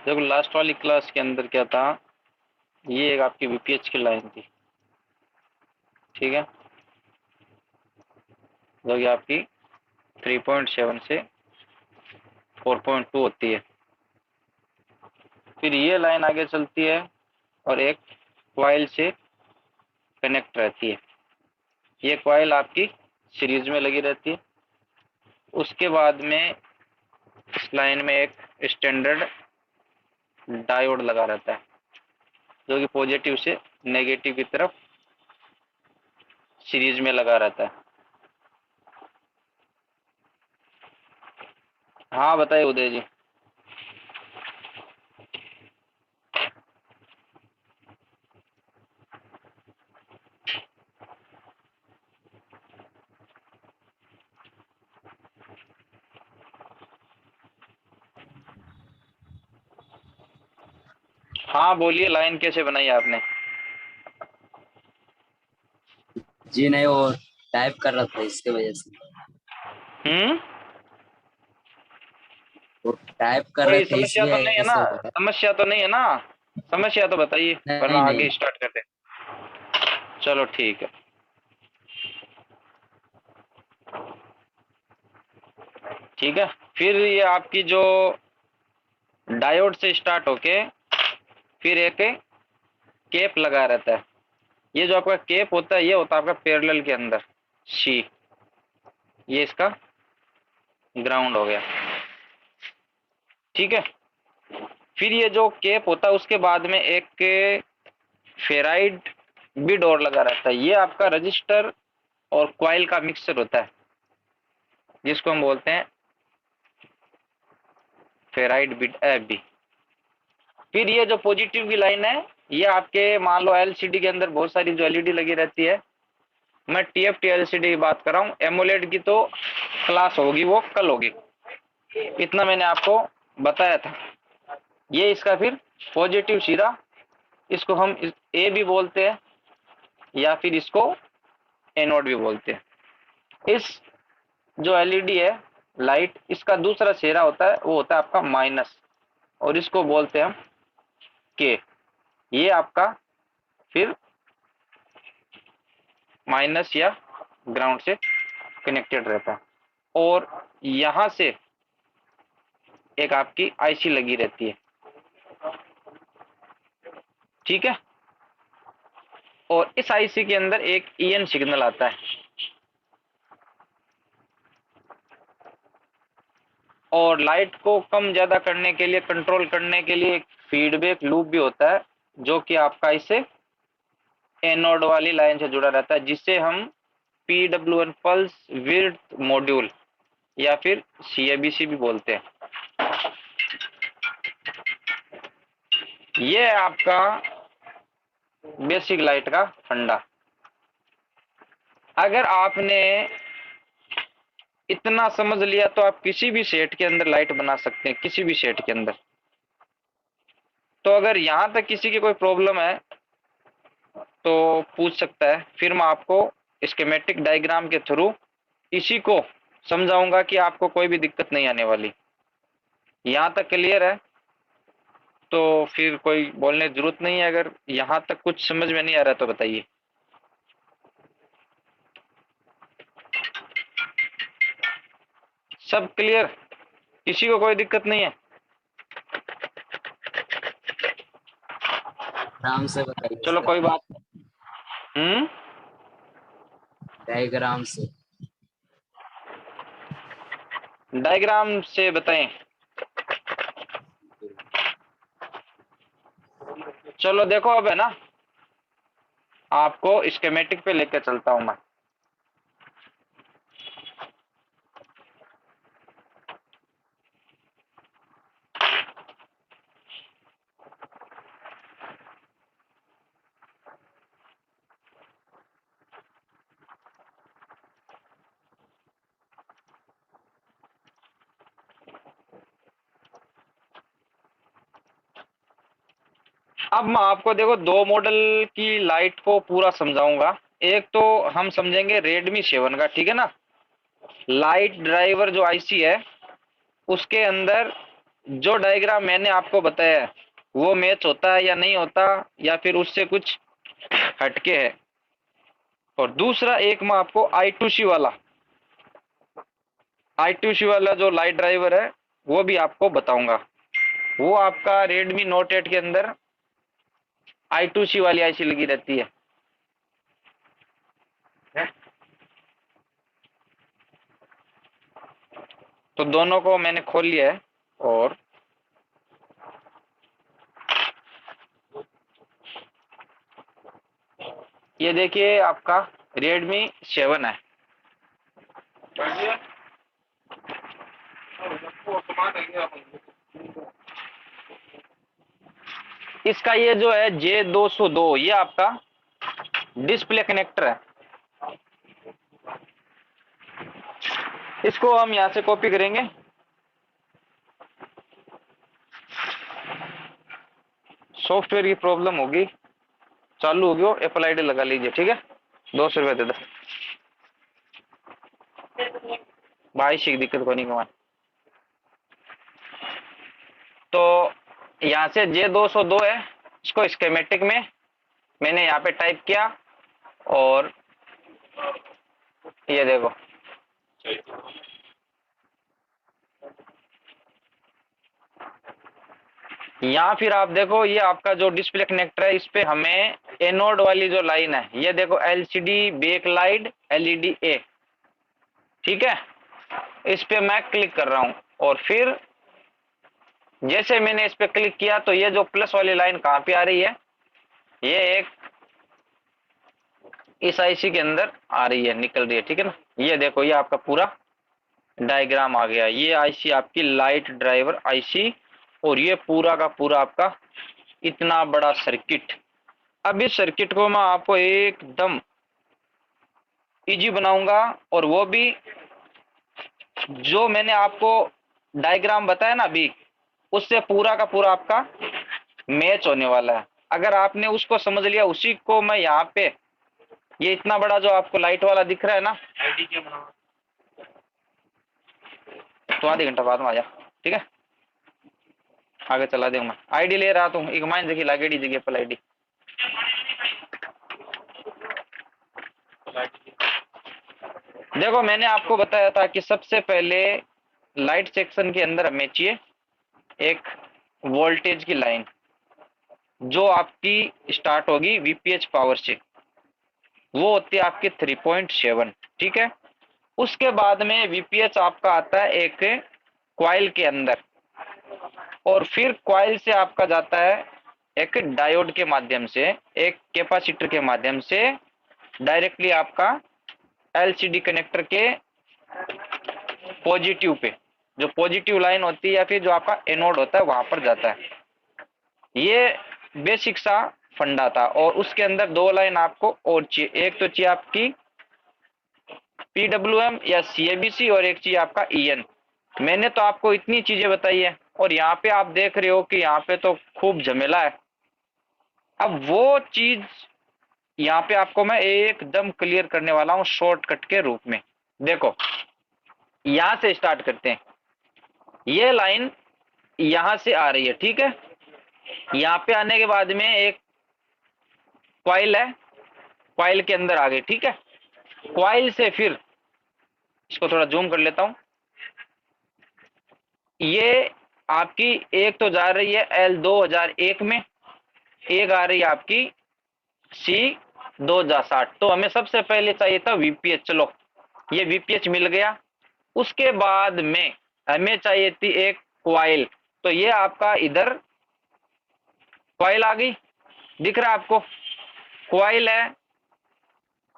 देखो लास्ट वाली क्लास के अंदर क्या था, ये एक आपकी वीपीएच की लाइन थी, ठीक है, जो कि आपकी 3.7 से 4.2 होती है। फिर ये लाइन आगे चलती है और एक कॉइल से कनेक्ट रहती है। ये कॉइल आपकी सीरीज में लगी रहती है। उसके बाद में इस लाइन में एक स्टैंडर्ड डायोड लगा रहता है, जो कि पॉजिटिव से नेगेटिव की तरफ सीरीज में लगा रहता है। हाँ बताइए उदय जी। हाँ बोलिए, लाइन कैसे बनाई आपने? जी नहीं, वो टाइप कर रहा था इसके वजह से। हम्म। वो टाइप कर रहे कोई थे समस्या तो इसलिए नहीं है ना? ऐसे हो गया। समस्या तो नहीं है ना? समस्या तो बताइए, वरना नहीं आगे नहीं। स्टार्ट करते। चलो ठीक है। ठीक है, फिर ये आपकी जो डायोड से स्टार्ट होके फिर एक केप लगा रहता है। ये जो आपका केप होता है, ये होता है आपका पैरेलल के अंदर सी। ये इसका ग्राउंड हो गया, ठीक है। फिर ये जो केप होता है उसके बाद में एक फेराइड भी डोर लगा रहता है। ये आपका रजिस्टर और क्वाइल का मिक्सचर होता है, जिसको हम बोलते हैं फेराइड बिट बी। फिर ये जो पॉजिटिव की लाइन है, ये आपके मान लो एलसीडी के अंदर बहुत सारी जो एलईडी लगी रहती है। मैं टीएफटी एलसीडी की बात कर रहा हूँ, एमोलेड की तो क्लास होगी वो कल होगी, इतना मैंने आपको बताया था। ये इसका फिर पॉजिटिव सिरा, इसको हम ए भी बोलते हैं या फिर इसको एनोड भी बोलते हैं। इस जो एलईडी है लाइट, इसका दूसरा चेहरा होता है, वो होता है आपका माइनस, और इसको बोलते हैं हम के। ये आपका फिर माइनस या ग्राउंड से कनेक्टेड रहता है। और यहां से एक आपकी आईसी लगी रहती है, ठीक है। और इस आईसी के अंदर एक ईएन सिग्नल आता है, और लाइट को कम ज्यादा करने के लिए, कंट्रोल करने के लिए एक फीडबैक लूप भी होता है, जो कि आपका इसे एनोड वाली लाइन से जुड़ा रहता है, जिसे हम पीडब्ल्यूएन पल्स विड्थ मॉड्यूल या फिर सीएबीसी भी बोलते हैं। ये है आपका बेसिक लाइट का फंडा। अगर आपने इतना समझ लिया तो आप किसी भी सेट के अंदर लाइट बना सकते हैं, किसी भी सेट के अंदर। तो अगर यहां तक किसी की कोई प्रॉब्लम है तो पूछ सकता है, फिर मैं आपको स्कीमेटिक डायग्राम के थ्रू इसी को समझाऊंगा कि आपको कोई भी दिक्कत नहीं आने वाली। यहां तक क्लियर है? तो फिर कोई बोलने की जरूरत नहीं है। अगर यहां तक कुछ समझ में नहीं आ रहा तो बताइए। सब क्लियर? किसी को कोई दिक्कत नहीं है? आराम से बताइए चलो सर। कोई बात। हम्म। डायग्राम से। डायग्राम से बताएं? चलो देखो, अब है ना, आपको स्कीमेटिक पे लेके चलता हूं मैं। अब मैं आपको देखो दो मॉडल की लाइट को पूरा समझाऊंगा। एक तो हम समझेंगे रेडमी 7 का, ठीक है ना। लाइट ड्राइवर जो आईसी है, उसके अंदर जो डायग्राम मैंने आपको बताया है वो मैच होता है या नहीं होता, या फिर उससे कुछ हटके है। और दूसरा एक मैं आपको I2C वाला जो लाइट ड्राइवर है वो भी आपको बताऊंगा। वो आपका Redmi Note 8 के अंदर I2C वाली आईसी लगी रहती है। तो दोनों को मैंने खोल लिया है। और ये देखिए आपका Redmi 7 है। इसका ये जो है J202 ये आपका डिस्प्ले कनेक्टर है। इसको हम यहां से कॉपी करेंगे। सॉफ्टवेयर की प्रॉब्लम होगी, चालू हो गया, एप्पल आईडी लगा लीजिए, ठीक है। 200 रुपये दे दो भाई, की दिक्कत को नहीं कमान। तो यहाँ से J202 है, इसको स्कीमेटिक में मैंने यहाँ पे टाइप किया। और ये देखो, यहाँ फिर आप देखो ये आपका जो डिस्प्ले कनेक्टर है, इस पे हमें एनोड वाली जो लाइन है, ये देखो एलसीडी बैक लाइट एलईडी ए, ठीक है। इस पे मैं क्लिक कर रहा हूं और फिर जैसे मैंने इस पे क्लिक किया तो ये जो प्लस वाली लाइन कहाँ पे आ रही है, ये एक इस आईसी के अंदर आ रही है, निकल रही है, ठीक है ना। ये देखो ये आपका पूरा डायग्राम आ गया। ये आईसी आपकी लाइट ड्राइवर आईसी, और ये पूरा का पूरा आपका इतना बड़ा सर्किट। अब इस सर्किट को मैं आपको एकदम इजी बनाऊंगा, और वो भी जो मैंने आपको डायग्राम बताया ना अभी, उससे पूरा का पूरा आपका मैच होने वाला है। अगर आपने उसको समझ लिया, उसी को मैं यहाँ पे ये इतना बड़ा जो आपको लाइट वाला दिख रहा है ना, तो आधे घंटा बाद में आ जा, ठीक है। आगे चला दूंगा मैं, आईडी ले रहा हूँ एक माइन देखी लागेड़ी जगह पर आईडी। देखो मैंने आपको बताया था कि सबसे पहले लाइट सेक्शन के अंदर हमें चाहिए एक वोल्टेज की लाइन, जो आपकी स्टार्ट होगी वीपीएच पावर से, वो होती है आपकी 3.7, ठीक है। उसके बाद में वीपीएच आपका आता है एक क्वाइल के अंदर, और फिर क्वाइल से आपका जाता है एक डायोड के माध्यम से, एक कैपेसिटर के माध्यम से डायरेक्टली आपका एलसीडी कनेक्टर के पॉजिटिव पे, जो पॉजिटिव लाइन होती है या फिर जो आपका एनोड होता है वहां पर जाता है। ये बेसिक सा फंडा था। और उसके अंदर दो लाइन आपको और चाहिए, एक तो चाहिए आपकी पीडब्ल्यूएम या सीएबीसी, और एक चाहिए आपका ईएन। मैंने तो आपको इतनी चीजें बताई है, और यहाँ पे आप देख रहे हो कि यहाँ पे तो खूब झमेला है। अब वो चीज यहाँ पे आपको मैं एकदम क्लियर करने वाला हूँ शॉर्टकट के रूप में। देखो यहां से स्टार्ट करते हैं। ये लाइन यहां से आ रही है, ठीक है। यहाँ पे आने के बाद में एक क्वाइल है, क्वाइल के अंदर आ गई, ठीक है। क्वाइल से फिर इसको थोड़ा जूम कर लेता हूं। ये आपकी एक तो जा रही है L2001 में, एक आ रही है आपकी C2060। तो हमें सबसे पहले चाहिए था वीपीएच, चलो ये वीपीएच मिल गया। उसके बाद में हमें चाहिए थी एक क्वाइल, तो ये आपका इधर क्वाइल आ गई, दिख रहा है आपको क्वाइल है।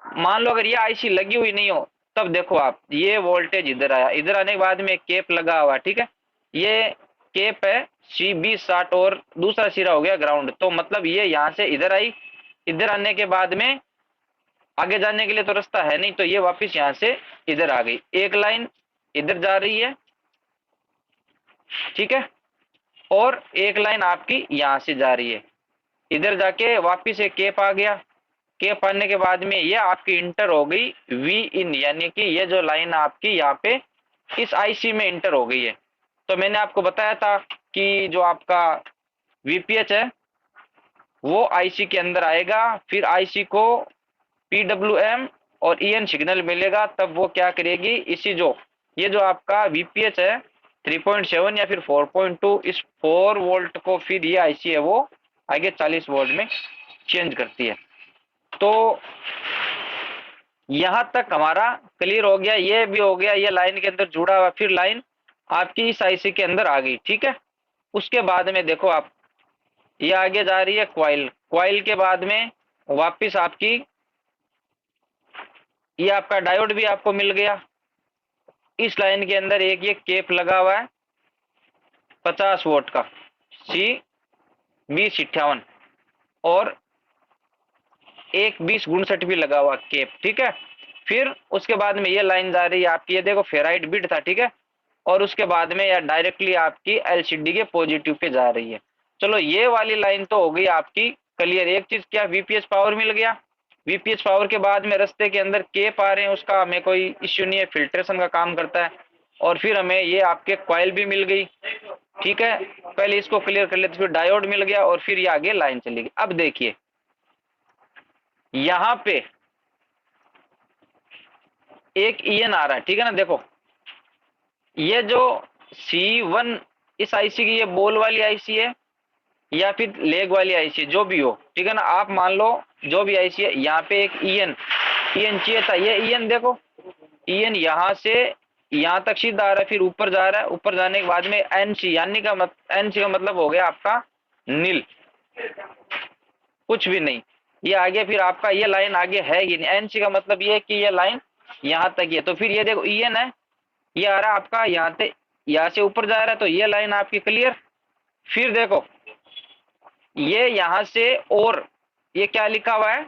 मान लो अगर ये आईसी लगी हुई नहीं हो, तब देखो आप ये वोल्टेज इधर आया, इधर आने के बाद में केप लगा हुआ, ठीक है। ये केप है C2060 और दूसरा सिरा हो गया ग्राउंड। तो मतलब ये यहां से इधर आई, इधर आने के बाद में आगे जाने के लिए तो रास्ता है नहीं, तो ये वापस यहां से इधर आ गई। एक लाइन इधर जा रही है, ठीक है, और एक लाइन आपकी यहां से जा रही है, इधर जाके वापिस एक केप आ गया। केप आने के बाद में ये आपकी इंटर हो गई वी इन, यानी कि ये जो लाइन आपकी यहाँ पे इस आईसी में इंटर हो गई है। तो मैंने आपको बताया था की जो आपका वीपीएच है वो आईसी के अंदर आएगा, फिर आईसी को पीडब्ल्यूएम और ईएन सिग्नल मिलेगा, तब वो क्या करेगी, इसी जो ये जो आपका वीपीएच है 3.7 या फिर 4.2, इस 4 वोल्ट को फिर ये आईसी है वो आगे 40 वोल्ट में चेंज करती है। तो यहां तक हमारा क्लियर हो गया, ये भी हो गया, ये लाइन के अंदर जुड़ा हुआ, फिर लाइन आपकी इस आईसी के अंदर आ गई, ठीक है। उसके बाद में देखो आप, ये आगे जा रही है क्वाइल, क्वाइल के बाद में वापस आपकी ये आपका डायोड भी आपको मिल गया। इस लाइन के अंदर एक ये केप लगा हुआ है 50 वोल्ट का C2058, और एक 20 भी लगा हुआ केप, ठीक है। फिर उसके बाद में ये लाइन जा रही है आपकी, ये देखो फेराइट बिट था, ठीक है, और उसके बाद में यह डायरेक्टली आपकी एलसीडी के पॉजिटिव पे जा रही है। चलो ये वाली लाइन तो हो गई आपकी क्लियर। एक चीज क्या, वीपीएस पावर मिल गया, वीपीएस पावर के बाद में रास्ते के अंदर केप आ रहे हैं, उसका हमें कोई इश्यू नहीं है, फिल्ट्रेशन का काम करता है। और फिर हमें ये आपके कॉइल भी मिल गई, ठीक है, पहले इसको क्लियर कर लेते, फिर डायोड मिल गया, और फिर ये आगे लाइन चलेगी। अब देखिए यहां पे एक ईएन आ रहा है, ठीक है ना, देखो ये जो C1 इस आईसी की ये बॉल वाली आईसी है या फिर लेग वाली आईसी, जो भी हो, ठीक है ना, आप मान लो जो भी आईसी है, यहाँ पे एक ईएन ईएन चाहिए था, ये ईएन देखो, ईएन यहां से यहां तक सीधा आ रहा है, फिर ऊपर जा रहा है, ऊपर जाने के बाद में एनसी, यानी का एनसी का मतलब हो गया आपका नील, कुछ भी नहीं, ये आगे फिर आपका ये लाइन आगे है ही नहीं, एनसी का मतलब ये कि ये लाइन यहां तक ही है। तो फिर ये देखो ईएन है, ये आ रहा है आपका यहाँ से ऊपर जा रहा है, तो ये लाइन आपकी क्लियर। फिर देखो ये यहां से, और ये क्या लिखा हुआ है,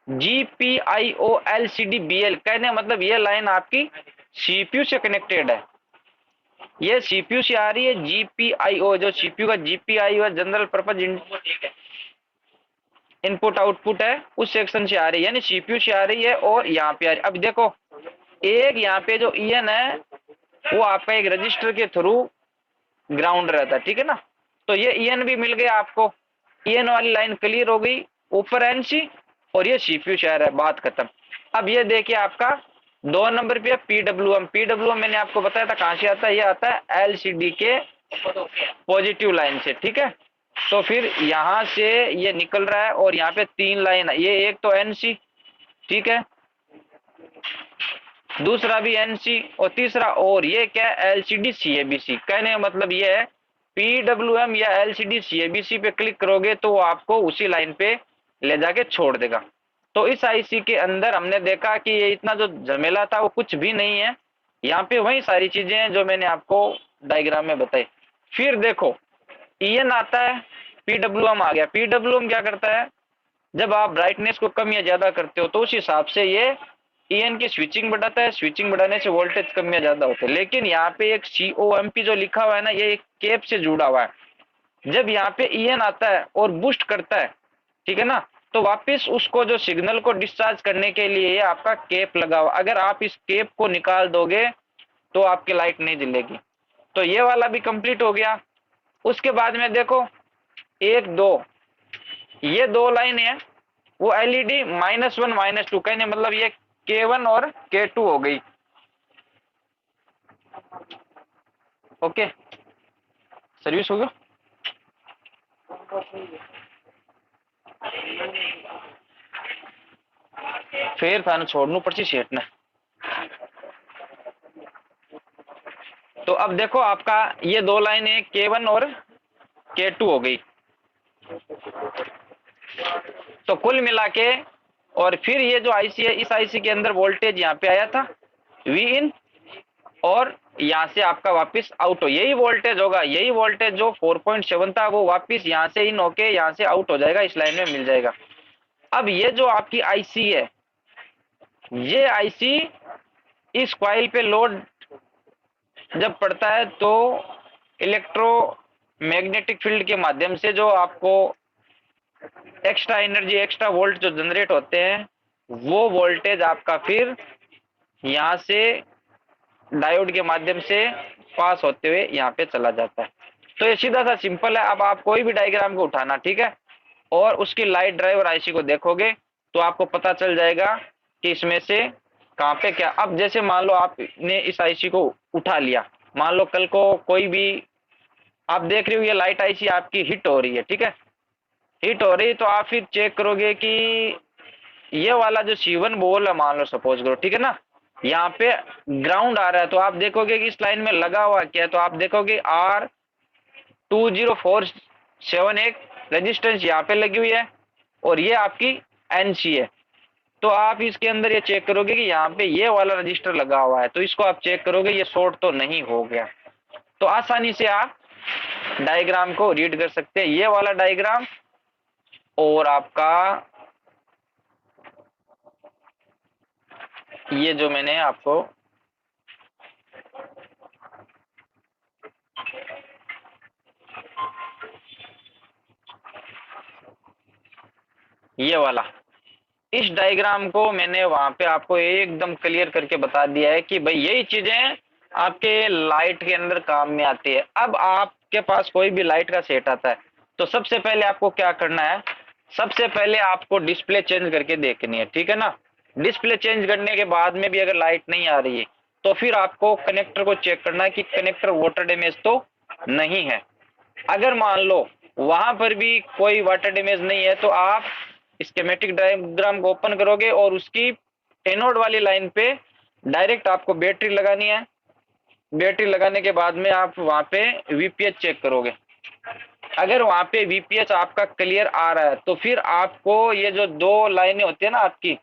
GPIO LCD BL, कहने मतलब ये लाइन आपकी सीपीयू से कनेक्टेड है, ये सीपीयू से आ रही है। GPIO जो सीपीयू का GPIO है, जनरल पर्पज इनपुट आउटपुट है, उस सेक्शन से आ रही है, यानी सीपीयू से आ रही है, और यहाँ पे आ रही है। अब देखो एक यहाँ पे जो ईएन है वो आपका एक रजिस्टर के थ्रू ग्राउंड रहता है, ठीक है ना, तो ये ईएन भी मिल गया आपको, ईएन वाली लाइन क्लियर हो गई, ऊपर एनसी और ये सीपीयू से आ रहा है, बात खत्म। अब ये देखिए आपका 2 नंबर पे पीडब्ल्यूएम, पीडब्ल्यूएम मैंने आपको बताया था कहां से आता है, ये आता है एलसीडी के पॉजिटिव लाइन से, ठीक है। तो फिर यहां से ये निकल रहा है, और यहाँ पे 3 लाइन है, ये एक तो एनसी, ठीक है, दूसरा भी एनसी, और तीसरा, और ये क्या है, एलसीडी सीएबीसी, कहने का मतलब ये है पीडब्ल्यूएम या एलसीडी सीएबीसी पे क्लिक करोगे तो वो आपको उसी लाइन पे ले जाके छोड़ देगा। तो इस आईसी के अंदर हमने देखा कि ये इतना जो झमेला था वो कुछ भी नहीं है, यहाँ पे वही सारी चीजें हैं जो मैंने आपको डायग्राम में बताई। फिर देखो ईएन आता है, पीडब्ल्यूएम आ गया, पीडब्ल्यूएम क्या करता है, जब आप ब्राइटनेस को कम या ज्यादा करते हो तो उस हिसाब से ये ईएन की स्विचिंग बढ़ाता है, स्विचिंग बढ़ाने से वोल्टेज कम या ज्यादा होते हैं। लेकिन यहाँ पे एक COMP जो लिखा हुआ है ना, ये एक केप से जुड़ा हुआ है, जब यहाँ पे ईएन आता है और बूस्ट करता है, ठीक है ना, तो वापस उसको जो सिग्नल को डिस्चार्ज करने के लिए आपका केप लगा हुआ, अगर आप इस केप को निकाल दोगे तो आपकी लाइट नहीं जलेगी। तो ये वाला भी कंप्लीट हो गया। उसके बाद में देखो 1 2, ये 2 लाइन है वो एलईडी -1 -2, कहने मतलब ये K1 और K2 हो गई, ओके, सर्विस हो गया। फिर थाने छोड़नू पड़ची सेठ ने। तो अब देखो आपका ये 2 लाइन है K1 और K2 हो गई, तो कुल मिला के, और फिर ये जो आईसी है, इस आईसी के अंदर वोल्टेज यहाँ पे आया था वी इन, और यहाँ से आपका वापस आउट हो, यही वोल्टेज होगा, यही वोल्टेज जो 4.7 था वो वापस यहाँ से इन होके यहाँ से आउट हो जाएगा, इस लाइन में मिल जाएगा। अब ये जो आपकी आईसी है, ये आईसी इस कॉइल पे लोड जब पड़ता है तो इलेक्ट्रोमैग्नेटिक फील्ड के माध्यम से जो आपको एक्स्ट्रा एनर्जी, एक्स्ट्रा वोल्ट जो जनरेट होते हैं, वो वोल्टेज आपका फिर यहाँ से डायोड के माध्यम से पास होते हुए यहाँ पे चला जाता है। तो ये सीधा सा सिंपल है। अब आप कोई भी डायग्राम को उठाना, ठीक है, और उसकी लाइट ड्राइवर आईसी को देखोगे तो आपको पता चल जाएगा कि इसमें से कहाँ पे क्या। अब जैसे मान लो आपने इस आईसी को उठा लिया, मान लो कल को कोई भी, आप देख रहे हो ये लाइट आईसी आपकी हिट हो रही है, ठीक है, हिट हो रही है, तो आप फिर चेक करोगे कि ये वाला जो C1 बोल है, मान लो सपोज करो, ठीक है ना, यहाँ पे ग्राउंड आ रहा है, तो आप देखोगे कि इस लाइन में लगा हुआ क्या है, तो आप देखोगे R20471 एक रेजिस्टेंस यहाँ पे लगी हुई है, और ये आपकी NC है। तो आप इसके अंदर ये चेक करोगे कि यहाँ पे ये वाला रजिस्टर लगा हुआ है, तो इसको आप चेक करोगे ये शॉर्ट तो नहीं हो गया। तो आसानी से आप डायग्राम को रीड कर सकते हैं, ये वाला डायग्राम और आपका ये जो मैंने आपको ये वाला, इस डायग्राम को मैंने वहां पे आपको एकदम क्लियर करके बता दिया है कि भाई यही चीजें आपके लाइट के अंदर काम में आती है। अब आपके पास कोई भी लाइट का सेट आता है तो सबसे पहले आपको क्या करना है, सबसे पहले आपको डिस्प्ले चेंज करके देखनी है, ठीक है ना। डिस्प्ले चेंज करने के बाद में भी अगर लाइट नहीं आ रही है तो फिर आपको कनेक्टर को चेक करना है कि कनेक्टर वाटर डैमेज तो नहीं है। अगर मान लो वहां पर भी कोई वाटर डैमेज नहीं है तो आप स्कीमेटिक डायग्राम को ओपन करोगे और उसकी एनोड वाली लाइन पे डायरेक्ट आपको बैटरी लगानी है। बैटरी लगाने के बाद में आप वहां पे वीपीएच चेक करोगे। अगर वहां पे वीपीएच आपका क्लियर आ रहा है तो फिर आपको ये जो दो लाइनें होती है ना आपकी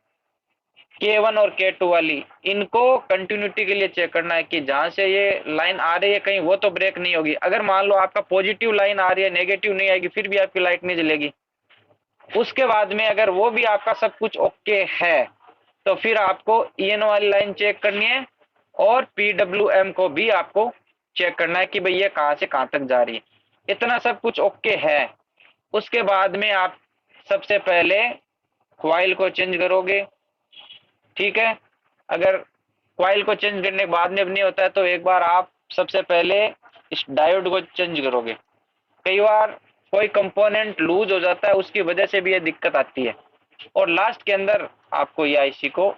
K1 और K2 वाली, इनको कंटिन्यूटी के लिए चेक करना है कि जहां से ये लाइन आ रही है कहीं वो तो ब्रेक नहीं होगी। अगर मान लो आपका पॉजिटिव लाइन आ रही है, नेगेटिव नहीं आएगी, फिर भी आपकी लाइट नहीं जलेगी। उसके बाद में अगर वो भी आपका सब कुछ ओके है तो फिर आपको ईएन वाली लाइन चेक करनी है और पीडब्ल्यूएम को भी आपको चेक करना है कि भाई ये कहां से कहां तक जा रही है। इतना सब कुछ ओके है, उसके बाद में आप सबसे पहले कॉइल को चेंज करोगे, ठीक है। अगर कॉइल को चेंज करने के बाद में भी नहीं होता है तो एक बार आप सबसे पहले इस डायोड को चेंज करोगे। कई बार कोई कंपोनेंट लूज हो जाता है, उसकी वजह से भी ये दिक्कत आती है। और लास्ट के अंदर आपको ये आईसी को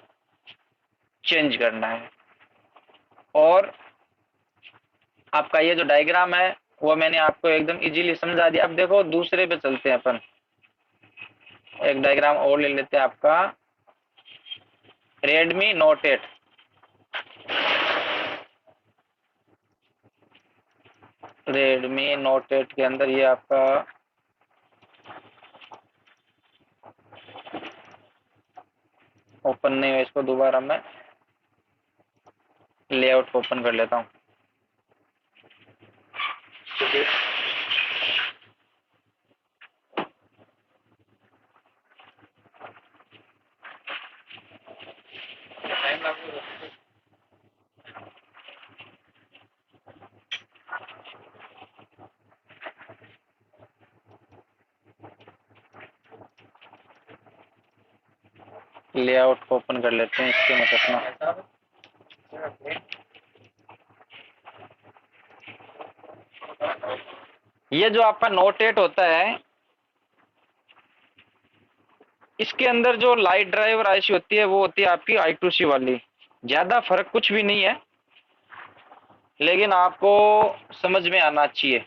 चेंज करना है। और आपका ये जो डायग्राम है वो मैंने आपको एकदम इजीली समझा दिया। अब देखो दूसरे पे चलते हैं अपन, एक डायग्राम और ले लेते हैं आपका रेडमी नोट 8। रेडमी नोट 8 के अंदर ये आपका ओपन नहीं है, इसको दोबारा मैं लेआउट को ओपन कर लेता हूँ। लेआउट को ओपन कर लेते हैं इसके में अपना। ये जो आपका नोट 8 होता है इसके अंदर जो लाइट ड्राइवर आईसी होती है वो होती है आपकी I2C वाली। ज्यादा फर्क कुछ भी नहीं है, लेकिन आपको समझ में आना चाहिए।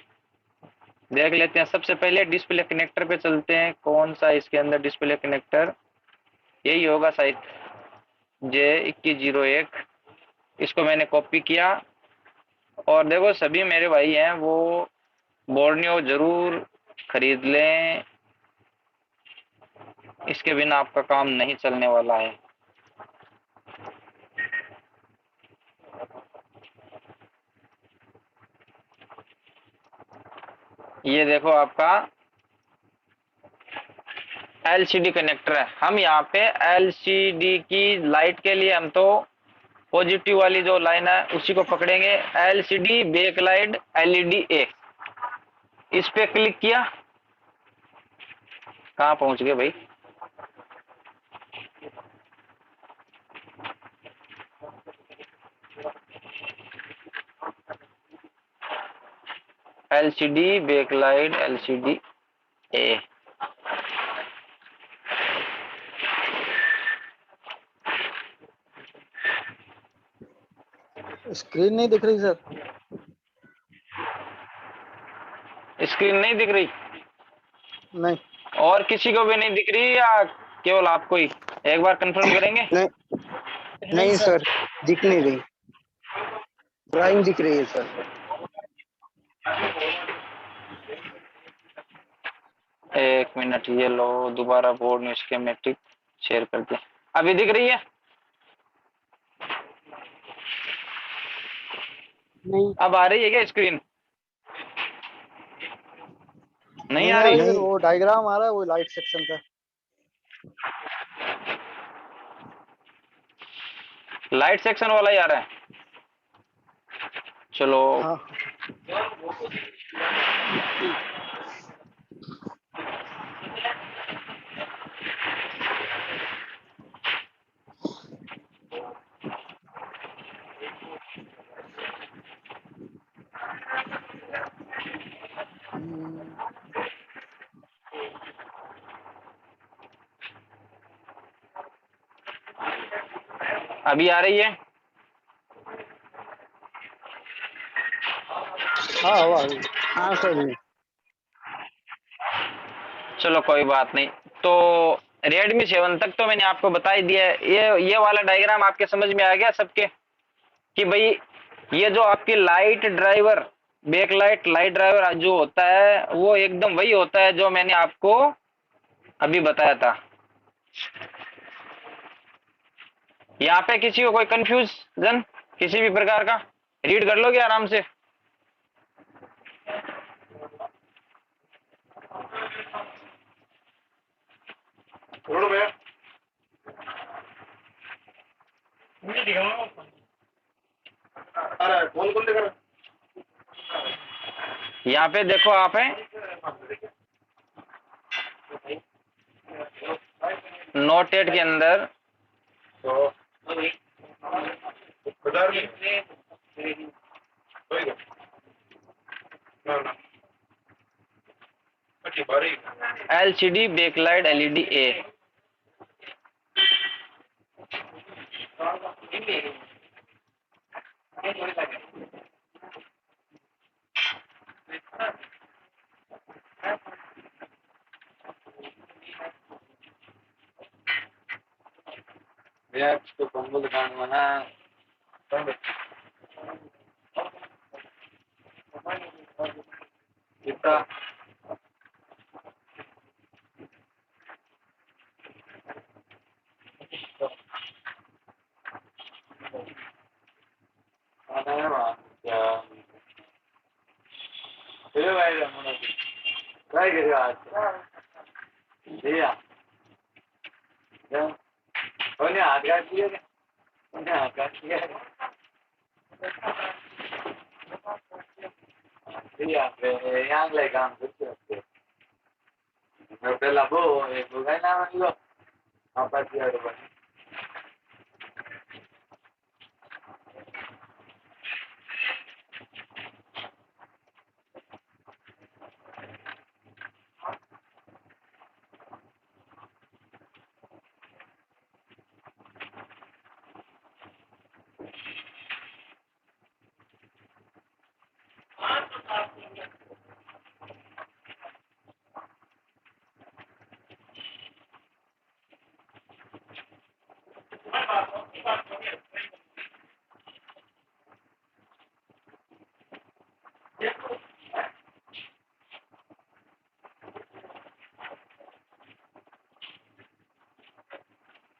देख लेते हैं, सबसे पहले डिस्प्ले कनेक्टर पे चलते हैं। कौन सा इसके अंदर डिस्प्ले कनेक्टर, यही होगा शायद J2101। इसको मैंने कॉपी किया और देखो सभी मेरे भाई हैं वो बोर्नियो जरूर खरीद लें, इसके बिना आपका काम नहीं चलने वाला है। ये देखो आपका एलसीडी कनेक्टर है। हम यहाँ पे एलसीडी की लाइट के लिए हम तो पॉजिटिव वाली जो लाइन है उसी को पकड़ेंगे, एलसीडी बैक लाइट एलईडी ए। इस पे क्लिक किया, कहाँ पहुंच गए भाई, LCD बैकलाइट LCD ए। स्क्रीन नहीं दिख रही सर। स्क्रीन नहीं दिख रही? नहीं और किसी को भी नहीं दिख रही या केवल आपको ही? एक बार कंफर्म करेंगे। नहीं नहीं सर, दिख नहीं रही। ड्राइंग दिख रही है सर। एक मिनट, ये लो दोबारा बोर्ड में स्कीमेटिक शेयर कर दिया। अभी दिख रही है? नहीं अब आ रही है क्या स्क्रीन? नहीं नहीं आ आ रही? रही सर, वो डायग्राम आ रहा है वो लाइट सेक्शन का। लाइट सेक्शन वाला ही आ रहा है। चलो। हाँ अभी आ रही है? हाँ हुआ अभी। हाँ सर जी। चलो कोई बात नहीं। तो Redmi 7 तक तो मैंने आपको बता ही दिया है। ये वाला डायग्राम आपके समझ में आ गया सबके कि भाई ये जो आपकी light driver, back light light driver जो होता है वो एकदम वही होता है जो मैंने आपको अभी बताया था। यहाँ पे किसी को कोई कंफ्यूजन किसी भी प्रकार का? रीड कर लोगे आराम से? यहाँ पे देखो आप है नोट 8 के अंदर LCD बैकलाइट LED A। तो पंगो दुकान वाला कितना काय करेगा भैया उन्हें हाथ काट दिया उन्हें हाथ काट दिया भैया यहाँ ले काम करते होते पहला वो एक गए ना मतलब आप दिया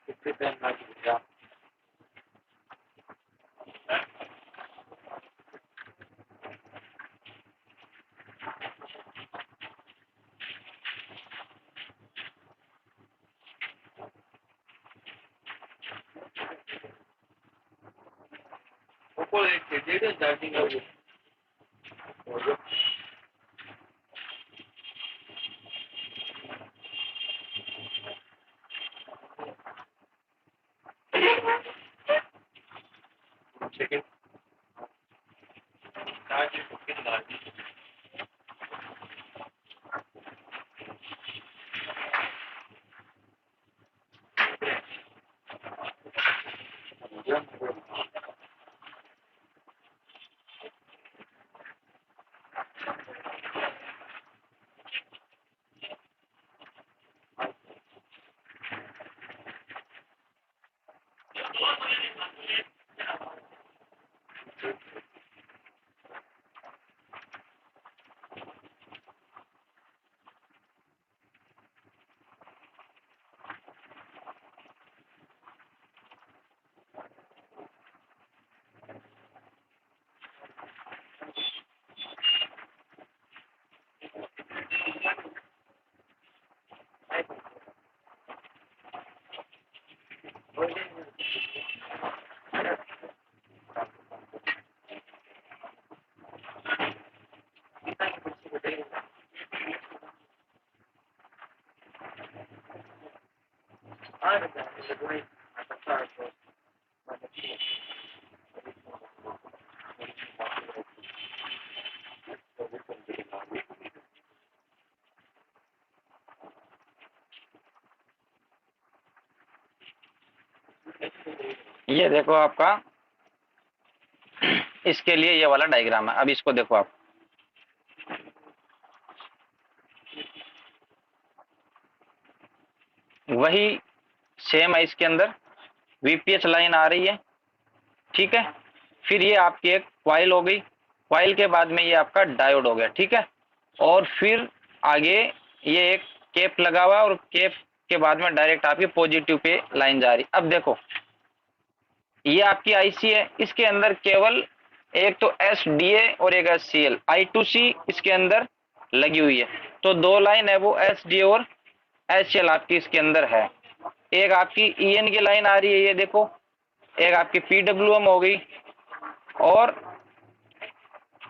कितने टाइम लग गया ऊपर एक डेढ़ चार्जिंग है सेकंड चार्जिंग ये देखो आपका इसके लिए ये वाला डायग्राम है। अब इसको देखो आप, वही सेम है, इसके अंदर वीपीएच लाइन आ रही है, ठीक है। फिर ये आपकी एक क्वाइल हो गई, क्वाइल के बाद में ये आपका डायोड हो गया, ठीक है। और फिर आगे ये एक केप लगा हुआ है और केप के बाद में डायरेक्ट आपकी पॉजिटिव पे लाइन जा रही। अब देखो ये आपकी आईसी है, इसके अंदर केवल एक तो एसडीए और एक एससीएल, I2C इसके अंदर लगी हुई है। तो दो लाइन है वो एसडीए और एससीएल आपकी इसके अंदर है। एक आपकी ईएन की लाइन आ रही है, ये देखो, एक आपकी पीडब्ल्यूएम हो गई, और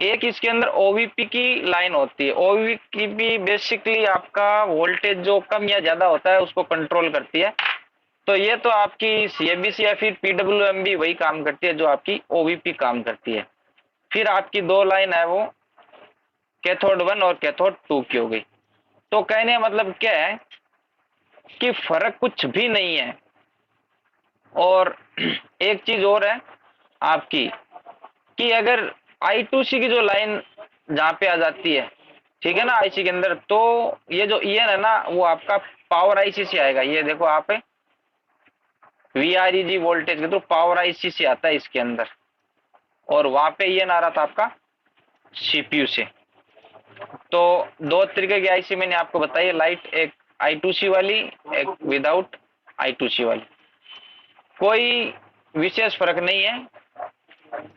एक इसके अंदर ओवीपी की लाइन होती है। ओवीपी बेसिकली आपका वोल्टेज जो कम या ज्यादा होता है उसको कंट्रोल करती है। तो ये तो आपकी सीएबीसी या फिर पीडब्ल्यूएम भी वही काम करती है जो आपकी ओवीपी काम करती है। फिर आपकी दो लाइन है वो कैथोड 1 और कैथोड 2 की हो गई। तो कहने का मतलब क्या है कि फर्क कुछ भी नहीं है। और एक चीज और है आपकी कि अगर I2C की जो लाइन जहां पे आ जाती है, ठीक है ना, आईसी के अंदर, तो ये जो ईएन है ना वो आपका पावर आईसी से आएगा। ये देखो आप VREG वोल्टेज के थ्रू पावर आईसी से आता है इसके अंदर, और वहां पे ईएन आ रहा था आपका सीपीयू से। तो दो तरीके की आईसी मैंने आपको बताई, लाइट एक I2C वाली, एक विदाउट I2C वाली। कोई विशेष फर्क नहीं है,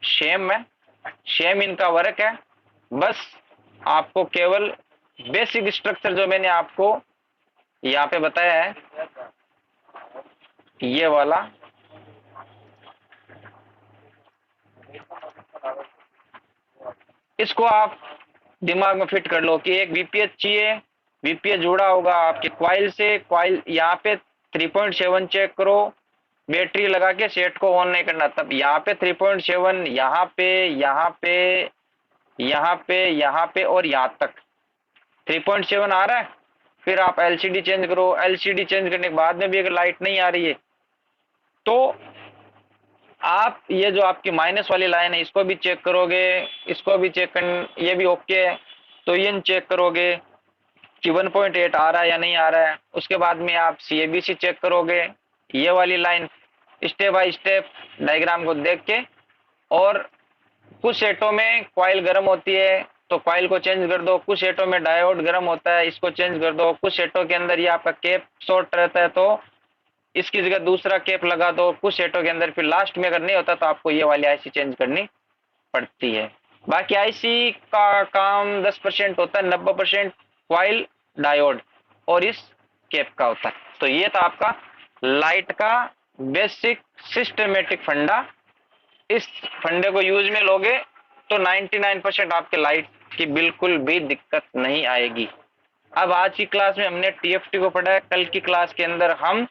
सेम है, सेम इनका वर्क है। बस आपको केवल बेसिक स्ट्रक्चर जो मैंने आपको यहाँ पे बताया है, ये वाला, इसको आप दिमाग में फिट कर लो कि एक वीपीएच चाहिए, वीपीएच जुड़ा होगा आपके क्वाइल से, क्वाइल यहाँ पे 3.7 चेक करो, बैटरी लगा के सेट को ऑन नहीं करना, तब यहाँ पे 3.7, यहाँ पे, यहाँ पे, यहाँ पे, यहाँ पे और यहाँ तक 3.7 आ रहा है। फिर आप एलसीडी चेंज करो, एलसीडी चेंज करने के बाद में भी अगर लाइट नहीं आ रही है तो आप ये जो आपकी माइनस वाली लाइन है इसको भी चेक करोगे, इसको भी चेक कर, ये भी ओके है तो ये चेक करोगे कि 1.8 आ रहा है या नहीं आ रहा है। उसके बाद में आप सीएबीसी चेक करोगे, ये वाली line step by step diagram को देख के। और कुछ सेटों में कॉइल गर्म होती है तो कॉइल को चेंज कर दो, कुछ सेटों में डायोड गर्म होता है इसको चेंज कर दो, कुछ सेटों के अंदर ये आपका केप शॉर्ट रहता है तो इसकी जगह दूसरा केप लगा दो, कुछ सेटों के अंदर फिर लास्ट में अगर नहीं होता तो आपको ये वाली आईसी चेंज करनी पड़ती है। बाकी आईसी का काम 10% होता है, 90% कॉइल, डायोड और इस केप का होता है। तो ये था आपका लाइट का बेसिक सिस्टमेटिक फंडा। इस फंडे को यूज में लोगे तो 99% आपके लाइट की बिल्कुल भी दिक्कत नहीं आएगी। अब आज की क्लास में हमने टीएफटी को पढ़ा है, कल की क्लास के अंदर हम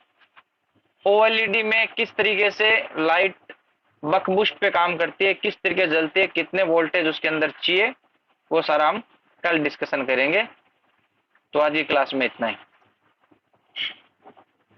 ओएलईडी में किस तरीके से लाइट बक बूस्ट पे काम करती है, किस तरीके जलती है, कितने वोल्टेज उसके अंदर चाहिए, वो सारा हम कल डिस्कशन करेंगे। तो आज की क्लास में इतना ही।